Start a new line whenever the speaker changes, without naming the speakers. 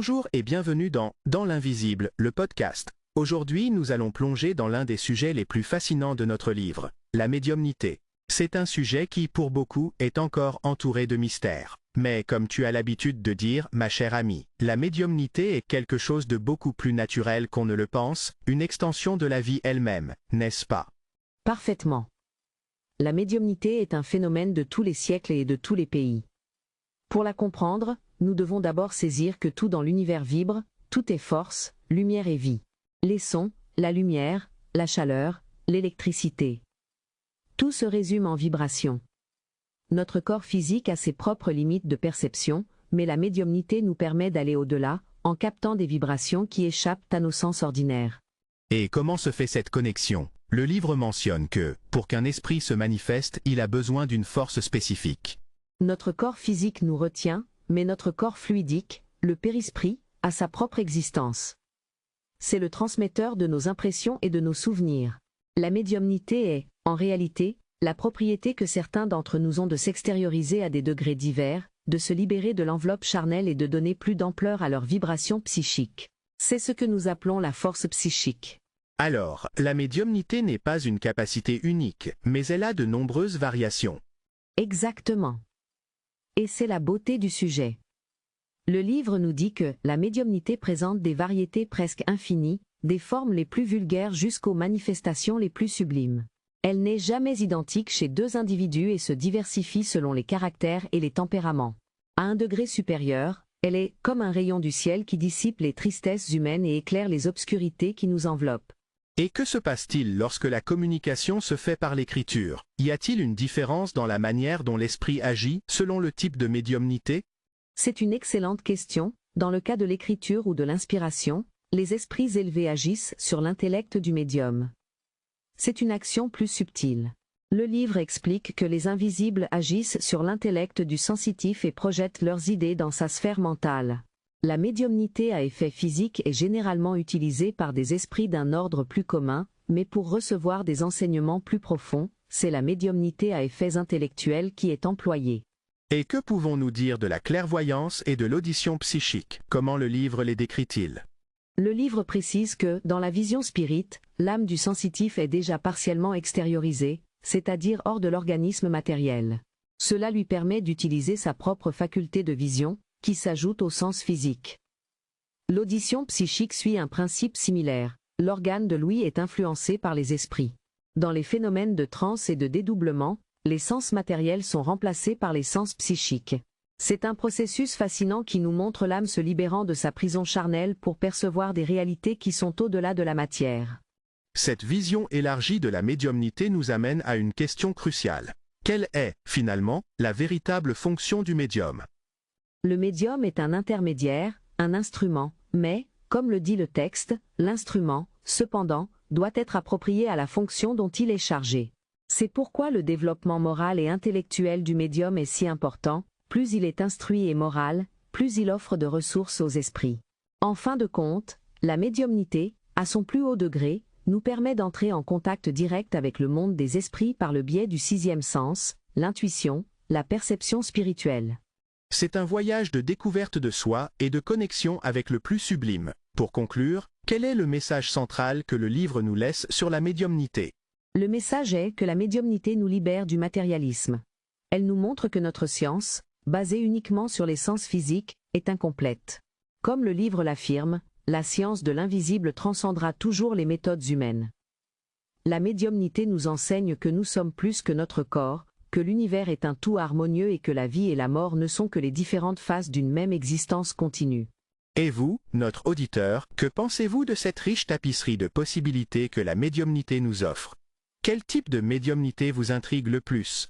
Bonjour et bienvenue Dans l'invisible, le podcast. Aujourd'hui, nous allons plonger dans l'un des sujets les plus fascinants de notre livre, la médiumnité. C'est un sujet qui, pour beaucoup, est encore entouré de mystères. Mais comme tu as l'habitude de dire, ma chère amie, la médiumnité est quelque chose de beaucoup plus naturel qu'on ne le pense, une extension de la vie elle-même, n'est-ce pas?
Parfaitement. La médiumnité est un phénomène de tous les siècles et de tous les pays. Pour la comprendre, nous devons d'abord saisir que tout dans l'univers vibre, tout est force, lumière et vie. Les sons, la lumière, la chaleur, l'électricité. Tout se résume en vibration. Notre corps physique a ses propres limites de perception, mais la médiumnité nous permet d'aller au-delà, en captant des vibrations qui échappent à nos sens ordinaires.
Et comment se fait cette connexion? Le livre mentionne que, pour qu'un esprit se manifeste, il a besoin d'une force spécifique.
Notre corps physique nous retient, mais notre corps fluidique, le périsprit, a sa propre existence. C'est le transmetteur de nos impressions et de nos souvenirs. La médiumnité est, en réalité, la propriété que certains d'entre nous ont de s'extérioriser à des degrés divers, de se libérer de l'enveloppe charnelle et de donner plus d'ampleur à leurs vibrations psychiques. C'est ce que nous appelons la force psychique.
Alors, la médiumnité n'est pas une capacité unique, mais elle a de nombreuses variations.
Exactement. Et c'est la beauté du sujet. Le livre nous dit que la médiumnité présente des variétés presque infinies, des formes les plus vulgaires jusqu'aux manifestations les plus sublimes. Elle n'est jamais identique chez deux individus et se diversifie selon les caractères et les tempéraments. À un degré supérieur, elle est comme un rayon du ciel qui dissipe les tristesses humaines et éclaire les obscurités qui nous enveloppent.
Et que se passe-t-il lorsque la communication se fait par l'écriture? Y a-t-il une différence dans la manière dont l'esprit agit, selon le type de médiumnité?
C'est une excellente question. Dans le cas de l'écriture ou de l'inspiration, les esprits élevés agissent sur l'intellect du médium. C'est une action plus subtile. Le livre explique que les invisibles agissent sur l'intellect du sensitif et projettent leurs idées dans sa sphère mentale. La médiumnité à effet physique est généralement utilisée par des esprits d'un ordre plus commun, mais pour recevoir des enseignements plus profonds, c'est la médiumnité à effets intellectuels qui est employée.
Et que pouvons-nous dire de la clairvoyance et de l'audition psychique? Comment le livre les décrit-il?
Le livre précise que, dans la vision spirite, l'âme du sensitif est déjà partiellement extériorisée, c'est-à-dire hors de l'organisme matériel. Cela lui permet d'utiliser sa propre faculté de vision, qui s'ajoute au sens physique. L'audition psychique suit un principe similaire. L'organe de l'ouïe est influencé par les esprits. Dans les phénomènes de transe et de dédoublement, les sens matériels sont remplacés par les sens psychiques. C'est un processus fascinant qui nous montre l'âme se libérant de sa prison charnelle pour percevoir des réalités qui sont au-delà de la matière.
Cette vision élargie de la médiumnité nous amène à une question cruciale. Quelle est, finalement, la véritable fonction du médium?
Le médium est un intermédiaire, un instrument, mais, comme le dit le texte, l'instrument, cependant, doit être approprié à la fonction dont il est chargé. C'est pourquoi le développement moral et intellectuel du médium est si important. Plus il est instruit et moral, plus il offre de ressources aux esprits. En fin de compte, la médiumnité, à son plus haut degré, nous permet d'entrer en contact direct avec le monde des esprits par le biais du sixième sens, l'intuition, la perception spirituelle.
C'est un voyage de découverte de soi et de connexion avec le plus sublime. Pour conclure, quel est le message central que le livre nous laisse sur la médiumnité?
Le message est que la médiumnité nous libère du matérialisme. Elle nous montre que notre science, basée uniquement sur les sens physiques, est incomplète. Comme le livre l'affirme, la science de l'invisible transcendra toujours les méthodes humaines. La médiumnité nous enseigne que nous sommes plus que notre corps, que l'univers est un tout harmonieux et que la vie et la mort ne sont que les différentes faces d'une même existence continue.
Et vous, notre auditeur, que pensez-vous de cette riche tapisserie de possibilités que la médiumnité nous offre? Quel type de médiumnité vous intrigue le plus?